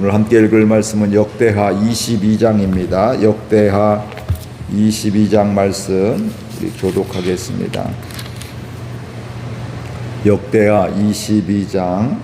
오늘 함께 읽을 말씀은 역대하 22장입니다. 역대하 22장 말씀 우리 교독하겠습니다. 역대하 22장.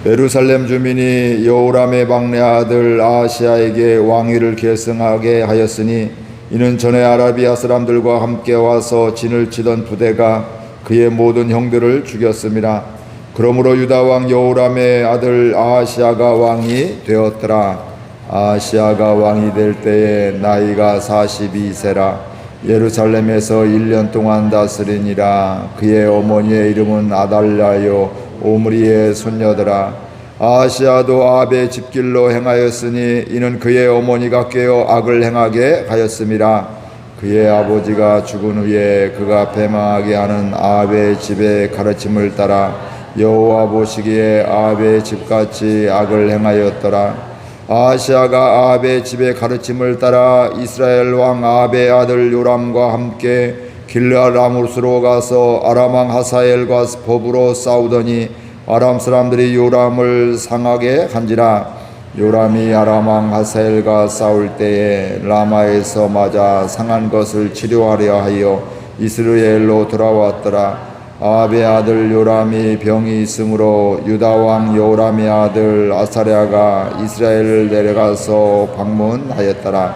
예루살렘 주민이 여호람의 막내 아들 아하시야에게 왕위를 계승하게 하였으니 이는 전에 아라비아 사람들과 함께 와서 진을 치던 부대가 그의 모든 형들을 죽였습니다. 그러므로 유다 왕 여호람의 아들 아하시야가 왕이 되었더라. 아하시야가 왕이 될 때에 나이가 42세라. 예루살렘에서 1년 동안 다스리니라. 그의 어머니의 이름은 아달랴요 오므리의 손녀더라. 아하시야도 아합의 집길로 행하였으니 이는 그의 어머니가 꾀어 악을 행하게 하였음이라. 그의 아버지가 죽은 후에 그가 배망하게 하는 아합의 집의 가르침을 따라 여호와 보시기에 아합의 집같이 악을 행하였더라. 아하시야가 아합의 집의 가르침을 따라 이스라엘 왕 아합의 아들 요람과 함께 길르앗 라모스로 가서 아람 왕 하사엘과 법으로 싸우더니 아람 사람들이 요람을 상하게 한지라. 요람이 아람 왕 하사엘과 싸울 때에 라마에서 맞아 상한 것을 치료하려 하여 이스라엘로 돌아왔더라. 아합의 아들 요람이 병이 있으므로 유다 왕 여호람의 아들 아사랴가 이스라엘을 내려가서 방문하였더라.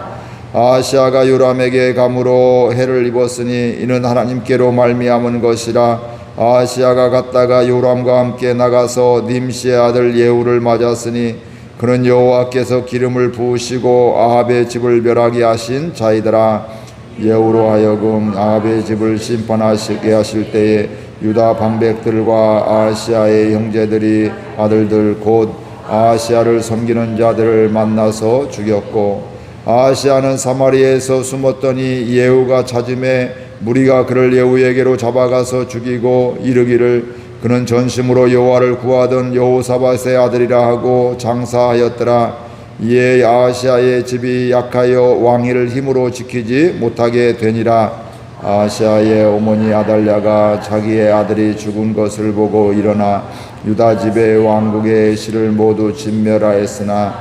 아하시야가 요람에게 감으로 해를 입었으니 이는 하나님께로 말미암은 것이라. 아하시야가 갔다가 요람과 함께 나가서 님시의 아들 예후를 맞았으니 그는 여호와께서 기름을 부으시고 아합의 집을 멸하게 하신 자이더라. 예후로 하여금 아합의 집을 심판하시게 하실 때에 유다 방백들과 아하시야의 형제들이 아들들 곧 아하시야를 섬기는 자들을 만나서 죽였고, 아하시야는 사마리아에서 숨었더니 예후가 찾음에 무리가 그를 예후에게로 잡아가서 죽이고 이르기를 그는 전심으로 여호와를 구하던 여호사밧의 아들이라 하고 장사하였더라. 이에 아하시야의 집이 약하여 왕위를 힘으로 지키지 못하게 되니라. 아하시야의 어머니 아달랴가 자기의 아들이 죽은 것을 보고 일어나 유다 집의 왕국의 실을 모두 진멸하였으나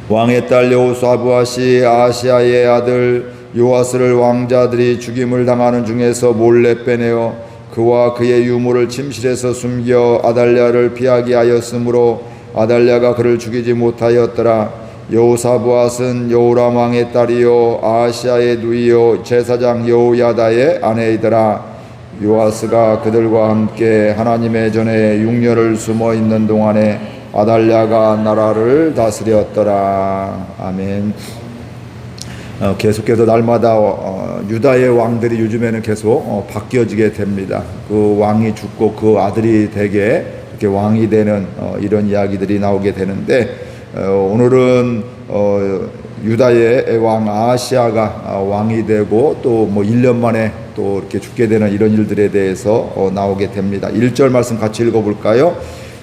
왕의 딸 여호사밧이 아하시야의 아들 요아스를 왕자들이 죽임을 당하는 중에서 몰래 빼내어 그와 그의 유물을 침실에서 숨겨 아달랴를 피하게 하였으므로 아달랴가 그를 죽이지 못하였더라. 여호사밧은 여호람 왕의 딸이요 아하시야의 누이요 제사장 여호야다의 아내이더라. 요아스가 그들과 함께 하나님의 전에 6년을 숨어 있는 동안에 아달랴가 나라를 다스렸더라. 아멘. 계속해서 날마다 유다의 왕들이 요즘에는 계속 바뀌어지게 됩니다. 그 왕이 죽고 그 아들이 되게 이렇게 왕이 되는 이런 이야기들이 나오게 되는데, 오늘은 유다의 왕 아하시야가 왕이 되고 또 1년 만에 또 이렇게 죽게 되는 이런 일들에 대해서 나오게 됩니다. 1절 말씀 같이 읽어볼까요?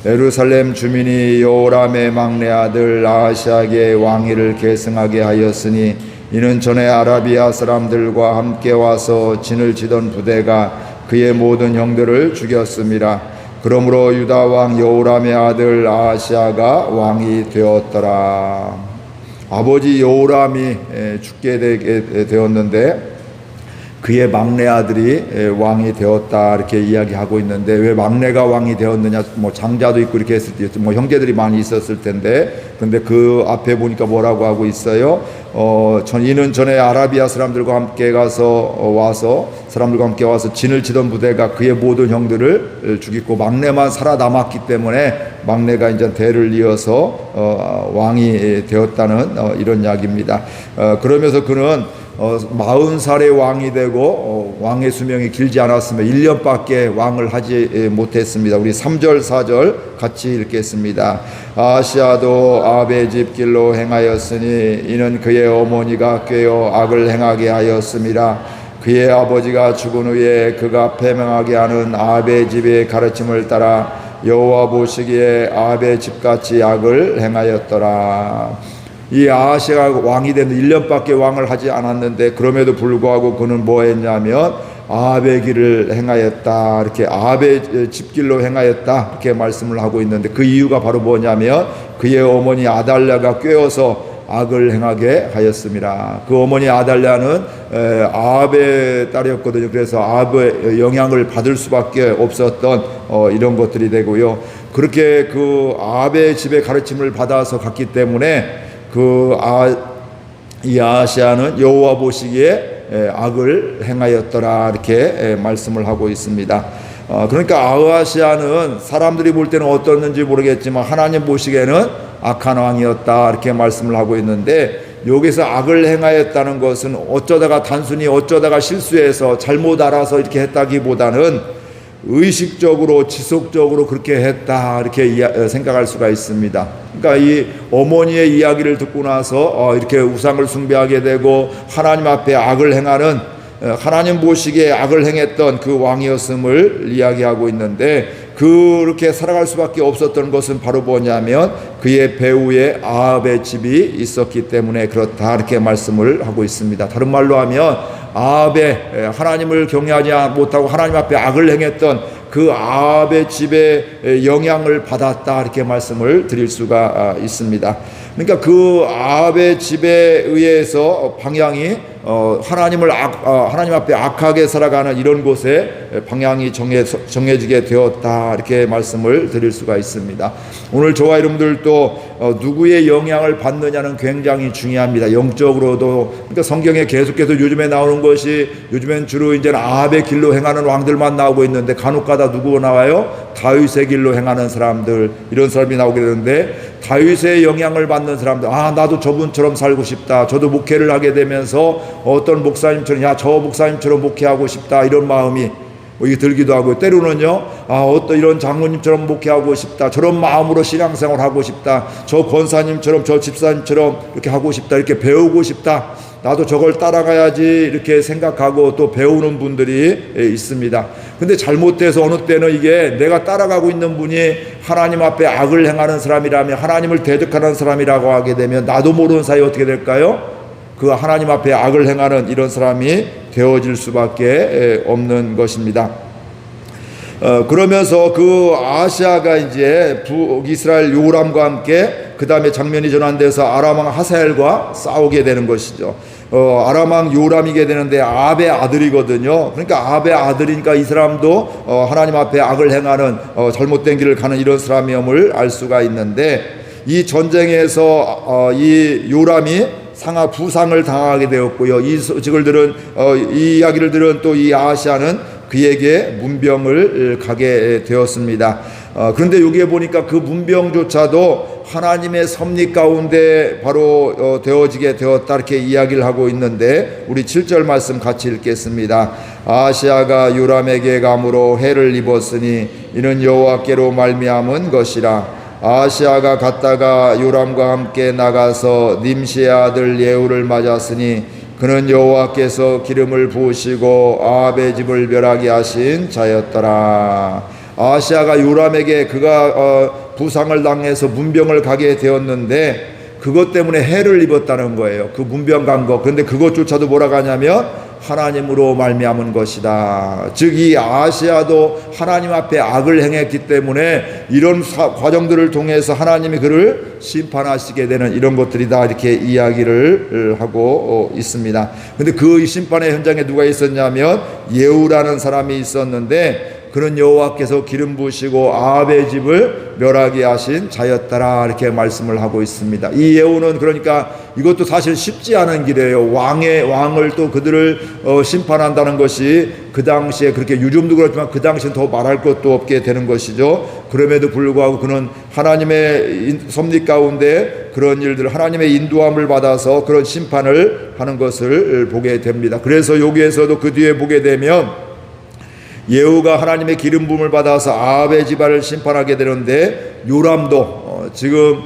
예루살렘 주민이 여호람의 막내 아들 아하시야에게 왕위를 계승하게 하였으니 이는 전에 아라비아 사람들과 함께 와서 진을 치던 부대가 그의 모든 형들을 죽였습니다. 그러므로 유다 왕 여호람의 아들 아하시야가 왕이 되었더라. 아버지 여호람이 죽게 되었는데 그의 막내 아들이 왕이 되었다 이렇게 이야기하고 있는데, 왜 막내가 왕이 되었느냐, 장자도 있고 이렇게 했을 때 형제들이 많이 있었을 텐데, 근데 그 앞에 보니까 뭐라고 하고 있어요? 이는 전에 아라비아 사람들과 함께 와서 진을 치던 부대가 그의 모든 형들을 죽이고 막내만 살아남았기 때문에 막내가 이제 대를 이어서 왕이 되었다는 이런 이야기입니다. 그러면서 그는 40살의 왕이 되고 왕의 수명이 길지 않았으며 1년밖에 왕을 하지 못했습니다. 우리 3절 4절 같이 읽겠습니다. 아하시야도 아합의 집 길로 행하였으니 이는 그의 어머니가 꾀어 악을 행하게 하였음이라. 그의 아버지가 죽은 후에 그가 패명하게 하는 아합의 집의 가르침을 따라 여호와 보시기에 아합의 집같이 악을 행하였더라. 이 아하시야가 왕이 된 1년밖에 왕을 하지 않았는데, 그럼에도 불구하고 그는 뭐 했냐면 아합의 길을 행하였다. 이렇게 아합의 집길로 행하였다. 이렇게 말씀을 하고 있는데 그 이유가 바로 뭐냐면 그의 어머니 아달랴가 꾀어서 악을 행하게 하였습니다. 그 어머니 아달랴는 아합의 딸이었거든요. 그래서 아합의 영향을 받을 수밖에 없었던 이런 것들이 되고요. 그렇게 그 아합의 집의 가르침을 받아서 갔기 때문에 이 아하시아는 여호와 보시기에 악을 행하였더라 이렇게 말씀을 하고 있습니다. 그러니까 아하시아는 사람들이 볼 때는 어떻는지 모르겠지만 하나님 보시기에는 악한 왕이었다 이렇게 말씀을 하고 있는데, 여기서 악을 행하였다는 것은 단순히 어쩌다가 실수해서 잘못 알아서 이렇게 했다기보다는 의식적으로 지속적으로 그렇게 했다 이렇게 생각할 수가 있습니다. 그러니까 이 어머니의 이야기를 듣고 나서 이렇게 우상을 숭배하게 되고 하나님 앞에 악을 행하는, 하나님 보시기에 악을 행했던 그 왕이었음을 이야기하고 있는데, 그렇게 살아갈 수밖에 없었던 것은 바로 뭐냐면 그의 배후에 아합의 집이 있었기 때문에 그렇다 이렇게 말씀을 하고 있습니다. 다른 말로 하면 아합의 하나님을 경외하지 못하고 하나님 앞에 악을 행했던 그 아합의 집에 영향을 받았다 이렇게 말씀을 드릴 수가 있습니다. 그러니까 그 아합의 집에 의해서 방향이 하나님 앞에 악하게 살아가는 이런 곳에 방향이 정해지게 되었다 이렇게 말씀을 드릴 수가 있습니다. 오늘 저와 여러분들도 누구의 영향을 받느냐는 굉장히 중요합니다. 영적으로도. 그러니까 성경에 계속해서 요즘에 나오는 것이, 요즘엔 주로 이제 아합의 길로 행하는 왕들만 나오고 있는데 간혹가다 누구가 나와요? 다윗의 길로 행하는 사람들, 이런 사람이 나오게 되는데, 다윗의 영향을 받는 사람들, 나도 저분처럼 살고 싶다, 저도 목회를 하게 되면서 어떤 목사님처럼, 저 목사님처럼 목회하고 싶다, 이런 마음이 이게 들기도 하고, 때로는요 어떤 이런 장로님처럼 목회하고 싶다, 저런 마음으로 신앙생활 하고 싶다, 저 권사님처럼 저 집사님처럼 이렇게 하고 싶다, 이렇게 배우고 싶다, 나도 저걸 따라가야지 이렇게 생각하고 또 배우는 분들이 있습니다. 근데 잘못돼서 어느 때는 이게 내가 따라가고 있는 분이 하나님 앞에 악을 행하는 사람이라면, 하나님을 대적하는 사람이라고 하게 되면 나도 모르는 사이에 어떻게 될까요? 그 하나님 앞에 악을 행하는 이런 사람이 되어질 수밖에 없는 것입니다. 그러면서 그 아하시아가 이제 북이스라엘 요람과 함께 그 다음에 장면이 전환돼서 아람왕 하사엘과 싸우게 되는 것이죠. 아람왕 요람이게 되는데 아합의 아들이거든요. 그러니까 아합의 아들이니까 이 사람도 하나님 앞에 악을 행하는 잘못된 길을 가는 이런 사람임을 알 수가 있는데, 이 전쟁에서 이 요람이 부상을 당하게 되었고요. 이 이야기를 들은 또 이 아하시아는 그에게 문병을 가게 되었습니다. 그런데 여기에 보니까 그 문병조차도 하나님의 섭리 가운데 바로 되어지게 되었다 이렇게 이야기를 하고 있는데, 우리 7절 말씀 같이 읽겠습니다. 아하시아가 요람에게 감으로 해를 입었으니 이는 여호와께로 말미암은 것이라. 아하시아가 갔다가 요람과 함께 나가서 님시의 아들 예후를 맞았으니 그는 여호와께서 기름을 부으시고 아합의 집을 멸하게 하신 자였더라. 아하시아가 요람에게 그가 부상을 당해서 문병을 가게 되었는데 그것 때문에 해를 입었다는 거예요. 그 문병 간 거. 그런데 그것조차도 뭐라고 하냐면 하나님으로 말미암은 것이다. 즉 이 아하시아도 하나님 앞에 악을 행했기 때문에 이런 과정들을 통해서 하나님이 그를 심판하시게 되는 이런 것들이다 이렇게 이야기를 하고 있습니다. 그런데 그 심판의 현장에 누가 있었냐면 예후라는 사람이 있었는데, 그는 여호와께서 기름 부으시고 아합의 집을 멸하게 하신 자였더라 이렇게 말씀을 하고 있습니다. 이 예후는 그러니까 이것도 사실 쉽지 않은 길이에요. 왕을 또 그들을 심판한다는 것이 그 당시에, 그렇게 요즘도 그렇지만 그 당시엔 더 말할 것도 없게 되는 것이죠. 그럼에도 불구하고 그는 하나님의 섭리 가운데 그런 일들, 하나님의 인도함을 받아서 그런 심판을 하는 것을 보게 됩니다. 그래서 여기에서도 그 뒤에 보게 되면 예후가 하나님의 기름 부음을 받아서 아합의 집안을 심판하게 되는데, 요람도 지금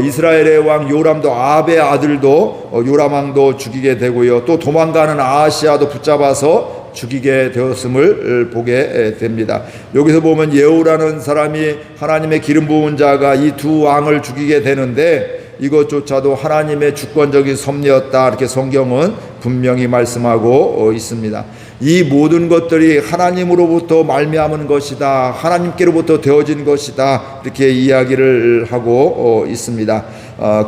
이스라엘의 왕 요람도 아합의 아들도 요람 왕도 죽이게 되고요. 또 도망가는 아하시아도 붙잡아서 죽이게 되었음을 보게 됩니다. 여기서 보면 예후라는 사람이 하나님의 기름 부은 자가 이 두 왕을 죽이게 되는데, 이것조차도 하나님의 주권적인 섭리였다 이렇게 성경은 분명히 말씀하고 있습니다. 이 모든 것들이 하나님으로부터 말미암은 것이다, 하나님께로부터 되어진 것이다, 이렇게 이야기를 하고 있습니다.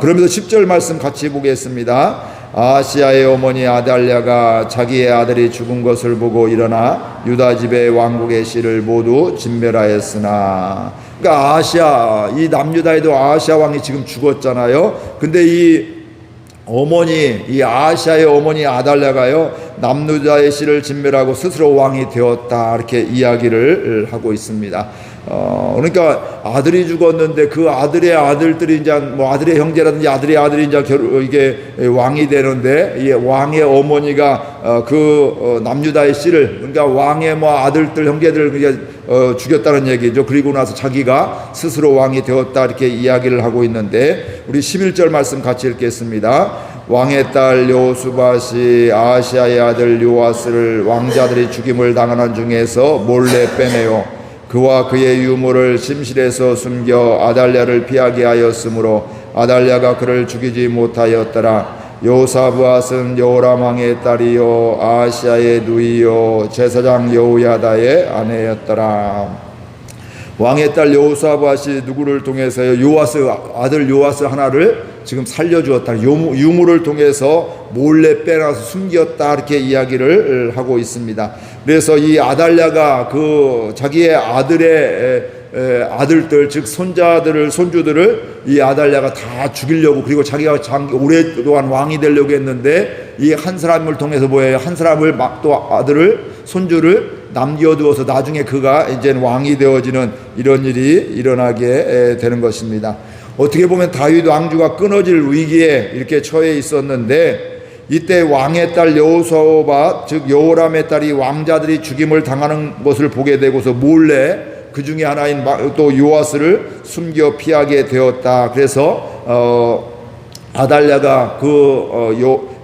그러면서 10절 말씀 같이 보겠습니다. 아하시아의 어머니 아달랴가 자기의 아들이 죽은 것을 보고 일어나 유다 집의 왕국의 씨를 모두 진멸하였으나, 그러니까 아하시아, 이 남유다에도 아하시아 왕이 지금 죽었잖아요. 근데 이 어머니, 이 아하시아의 어머니 아달랴가요, 남유다의 씨를 진멸하고 스스로 왕이 되었다, 이렇게 이야기를 하고 있습니다. 그러니까 아들이 죽었는데 그 아들의 아들들이 이제 뭐 아들의 형제라든지 아들의 아들이 이제 이게 왕이 되는데, 이 왕의 어머니가 남유다의 씨를, 그러니까 왕의 뭐 아들들 형제들을 이제 죽였다는 얘기죠. 그리고 나서 자기가 스스로 왕이 되었다, 이렇게 이야기를 하고 있는데, 우리 11절 말씀 같이 읽겠습니다. 왕의 딸 여호수밧이 아하시아의 아들 요아스를 왕자들이 죽임을 당하는 중에서 몰래 빼내요 그와 그의 유물을 침실에서 숨겨 아달랴를 피하게 하였으므로 아달랴가 그를 죽이지 못하였더라. 여호사밧은 여호람 왕의 딸이요 아하시아의 누이요 제사장 여호야다의 아내였더라. 왕의 딸 여호사밧이 누구를 통해서요? 요아스, 아들 요아스 하나를 지금 살려주었다. 유물을 통해서 몰래 빼놔서 숨겼다, 이렇게 이야기를 하고 있습니다. 그래서 이 아달랴가 자기의 아들들, 즉 손주들을 이 아달랴가 다 죽이려고, 그리고 자기가 오랫동안 왕이 되려고 했는데, 이 한 사람을 통해서 뭐예요? 한 사람을 또 손주를 남겨두어서 나중에 그가 이제 왕이 되어지는 이런 일이 일어나게 되는 것입니다. 어떻게 보면 다윗 왕조가 끊어질 위기에 이렇게 처해 있었는데, 이때 왕의 딸 여호사밧, 즉 여호람의 딸이 왕자들이 죽임을 당하는 것을 보게 되고서 몰래 그 중에 하나인 또 요아스를 숨겨 피하게 되었다. 그래서 아달랴가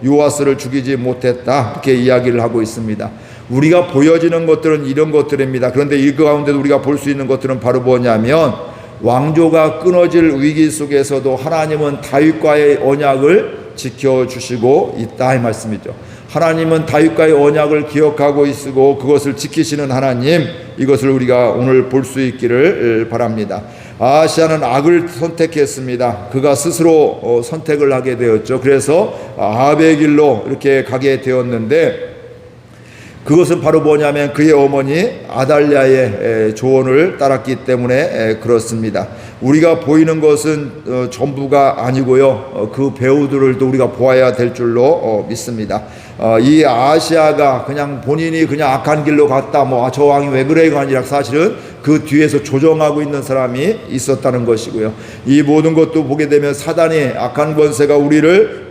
요아스를 죽이지 못했다, 이렇게 이야기를 하고 있습니다. 우리가 보여지는 것들은 이런 것들입니다. 그런데 이 가운데도 우리가 볼 수 있는 것들은 바로 뭐냐면, 왕조가 끊어질 위기 속에서도 하나님은 다윗과의 언약을 지켜주시고 있다, 이 말씀이죠. 하나님은 다윗과의 언약을 기억하고 있고 그것을 지키시는 하나님, 이것을 우리가 오늘 볼 수 있기를 바랍니다. 아하시아는 악을 선택했습니다. 그가 스스로 선택을 하게 되었죠. 그래서 아합의 길로 이렇게 가게 되었는데, 그것은 바로 뭐냐면 그의 어머니 아달랴의 조언을 따랐기 때문에 그렇습니다. 우리가 보이는 것은 전부가 아니고요, 그 배우들을 또 우리가 보아야 될 줄로 믿습니다. 이 아하시아가 그냥 본인이 그냥 악한 길로 갔다, 저 왕이 왜 그래, 이거 아니라 사실은 그 뒤에서 조정하고 있는 사람이 있었다는 것이고요. 이 모든 것도 보게 되면 사단이, 악한 권세가 우리를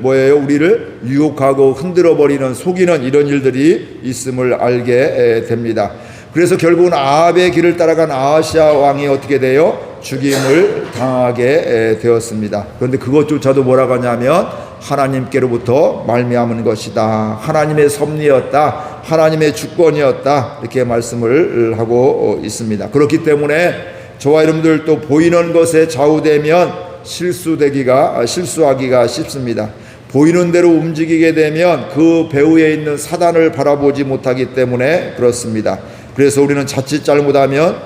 유혹하고 흔들어버리는, 속이는 이런 일들이 있음을 알게 됩니다. 그래서 결국은 아합의 길을 따라간 아하시아 왕이 어떻게 돼요? 죽임을 당하게 되었습니다. 그런데 그것조차도 뭐라고 하냐면 하나님께로부터 말미암은 것이다, 하나님의 섭리였다, 하나님의 주권이었다, 이렇게 말씀을 하고 있습니다. 그렇기 때문에 저와 여러분들 또 보이는 것에 좌우되면 실수하기가 쉽습니다. 보이는 대로 움직이게 되면 그 배후에 있는 사단을 바라보지 못하기 때문에 그렇습니다. 그래서 우리는 자칫 잘못하면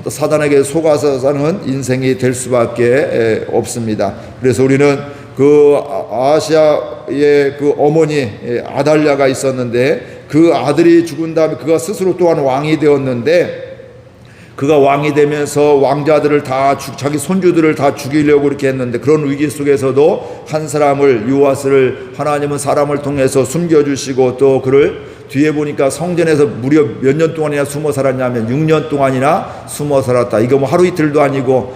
사단에게 속아서 사는 인생이 될 수밖에 없습니다. 그래서 우리는 그 아하시아의 그 어머니 아달랴가 있었는데, 그 아들이 죽은 다음에 그가 스스로 또한 왕이 되었는데, 그가 왕이 되면서 왕자들을 다 자기 손주들을 다 죽이려고 이렇게 했는데, 그런 위기 속에서도 한 사람을, 요아스를 하나님은 사람을 통해서 숨겨주시고, 또 그를 뒤에 보니까 성전에서 무려 몇 년 동안이나 숨어 살았냐면 6년 동안이나 숨어 살았다. 이거 하루 이틀도 아니고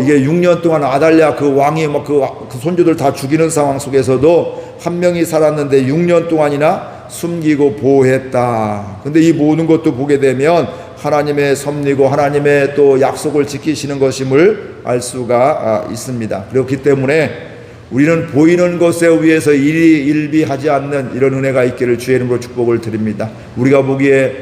이게 6년 동안 아달랴 그 왕이 그 손주들 다 죽이는 상황 속에서도 한 명이 살았는데 6년 동안이나 숨기고 보호했다. 근데 이 모든 것도 보게 되면 하나님의 섭리고 하나님의 또 약속을 지키시는 것임을 알 수가 있습니다. 그렇기 때문에 우리는 보이는 것에 의해서 일비하지 않는 이런 은혜가 있기를 주의 이름으로 축복을 드립니다. 우리가 보기에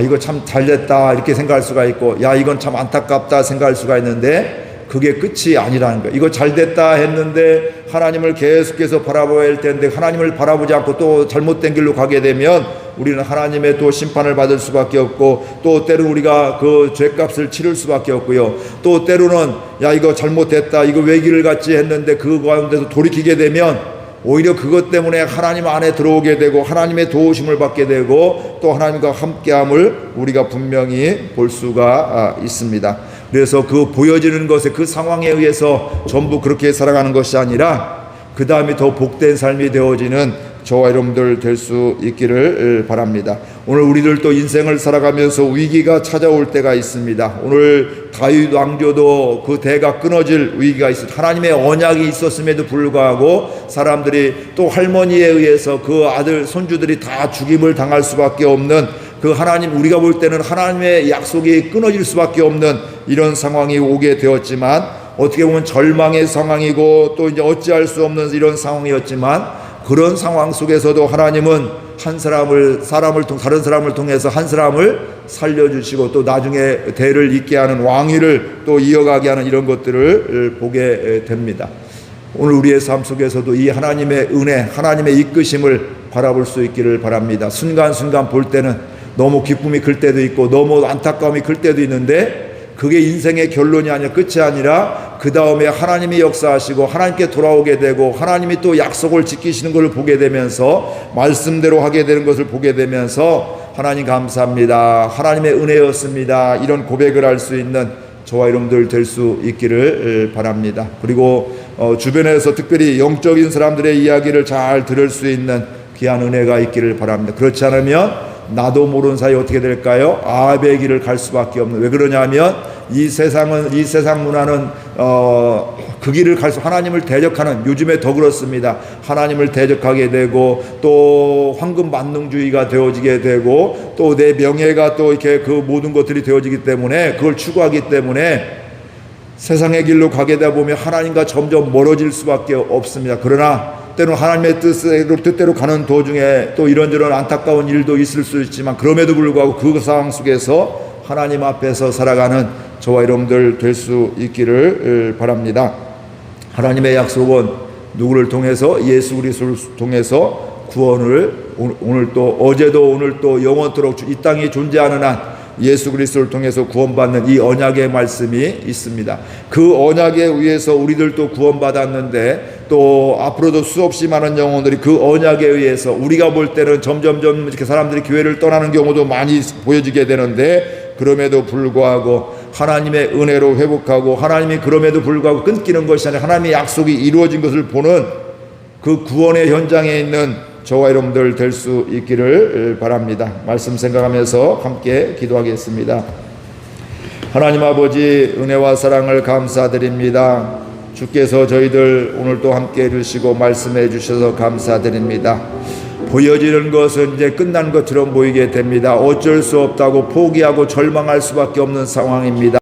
이거 참 잘됐다 이렇게 생각할 수가 있고, 이건 참 안타깝다 생각할 수가 있는데, 그게 끝이 아니라는 거예요. 이거 잘됐다 했는데 하나님을 계속해서 바라봐야 할 텐데, 하나님을 바라보지 않고 또 잘못된 길로 가게 되면 우리는 하나님의 또 심판을 받을 수밖에 없고, 또 때로는 우리가 그 죄값을 치를 수밖에 없고요. 또 때로는 야 이거 잘못했다, 이거 왜 길을 갔지 했는데 그 가운데서 돌이키게 되면 오히려 그것 때문에 하나님 안에 들어오게 되고 하나님의 도우심을 받게 되고 또 하나님과 함께함을 우리가 분명히 볼 수가 있습니다. 그래서 그 보여지는 것에, 그 상황에 의해서 전부 그렇게 살아가는 것이 아니라 그 다음에 더 복된 삶이 되어지는 저와 여러분들 될 수 있기를 바랍니다. 오늘 우리들도 인생을 살아가면서 위기가 찾아올 때가 있습니다. 오늘 다윗 왕조도 그 대가 끊어질 위기가 있습니다. 하나님의 언약이 있었음에도 불구하고 사람들이 또 할머니에 의해서 그 아들 손주들이 다 죽임을 당할 수밖에 없는, 그 하나님, 우리가 볼 때는 하나님의 약속이 끊어질 수밖에 없는 이런 상황이 오게 되었지만, 어떻게 보면 절망의 상황이고 또 이제 어찌할 수 없는 이런 상황이었지만, 그런 상황 속에서도 하나님은 다른 사람을 통해서 한 사람을 살려주시고 또 나중에 대를 잇게 하는 왕위를 또 이어가게 하는 이런 것들을 보게 됩니다. 오늘 우리의 삶 속에서도 이 하나님의 은혜, 하나님의 이끄심을 바라볼 수 있기를 바랍니다. 순간순간 볼 때는 너무 기쁨이 클 때도 있고 너무 안타까움이 클 때도 있는데, 그게 인생의 결론이 아니라 끝이 아니라 그 다음에 하나님이 역사하시고 하나님께 돌아오게 되고 하나님이 또 약속을 지키시는 것을 보게 되면서 말씀대로 하게 되는 것을 보게 되면서 하나님 감사합니다, 하나님의 은혜였습니다, 이런 고백을 할 수 있는 저와 여러분들 될 수 있기를 바랍니다. 그리고 주변에서 특별히 영적인 사람들의 이야기를 잘 들을 수 있는 귀한 은혜가 있기를 바랍니다. 그렇지 않으면 나도 모르는 사이 어떻게 될까요? 아합의 길을 갈 수밖에 없는. 왜 그러냐면 이 세상 문화는 그 길을 갈수, 하나님을 대적하는, 요즘에 더 그렇습니다. 하나님을 대적하게 되고 또 황금 만능주의가 되어지게 되고 또 내 명예가 또 이렇게 그 모든 것들이 되어지기 때문에, 그걸 추구하기 때문에 세상의 길로 가게 되다 보면 하나님과 점점 멀어질 수밖에 없습니다. 그러나 때로는 하나님의 뜻대로 가는 도중에 또 이런저런 안타까운 일도 있을 수 있지만, 그럼에도 불구하고 그 상황 속에서 하나님 앞에서 살아가는 저와 여러분들 될 수 있기를 바랍니다. 하나님의 약속은 누구를 통해서? 예수 그리스도를 통해서 구원을, 오늘 또 어제도 오늘 또 영원토록 이 땅이 존재하는 한 예수 그리스도를 통해서 구원받는 이 언약의 말씀이 있습니다. 그 언약에 의해서 우리들도 구원받았는데 또 앞으로도 수없이 많은 영혼들이 그 언약에 의해서, 우리가 볼 때는 점점점 이렇게 사람들이 교회를 떠나는 경우도 많이 보여지게 되는데, 그럼에도 불구하고 하나님의 은혜로 회복하고 하나님이 그럼에도 불구하고 끊기는 것이 아니라 하나님의 약속이 이루어진 것을 보는 그 구원의 현장에 있는 저와 여러분들 될 수 있기를 바랍니다. 말씀 생각하면서 함께 기도하겠습니다. 하나님 아버지, 은혜와 사랑을 감사드립니다. 주께서 저희들 오늘 또 함께 해주시고 말씀해 주셔서 감사드립니다. 보여지는 것은 이제 끝난 것처럼 보이게 됩니다. 어쩔 수 없다고 포기하고 절망할 수밖에 없는 상황입니다.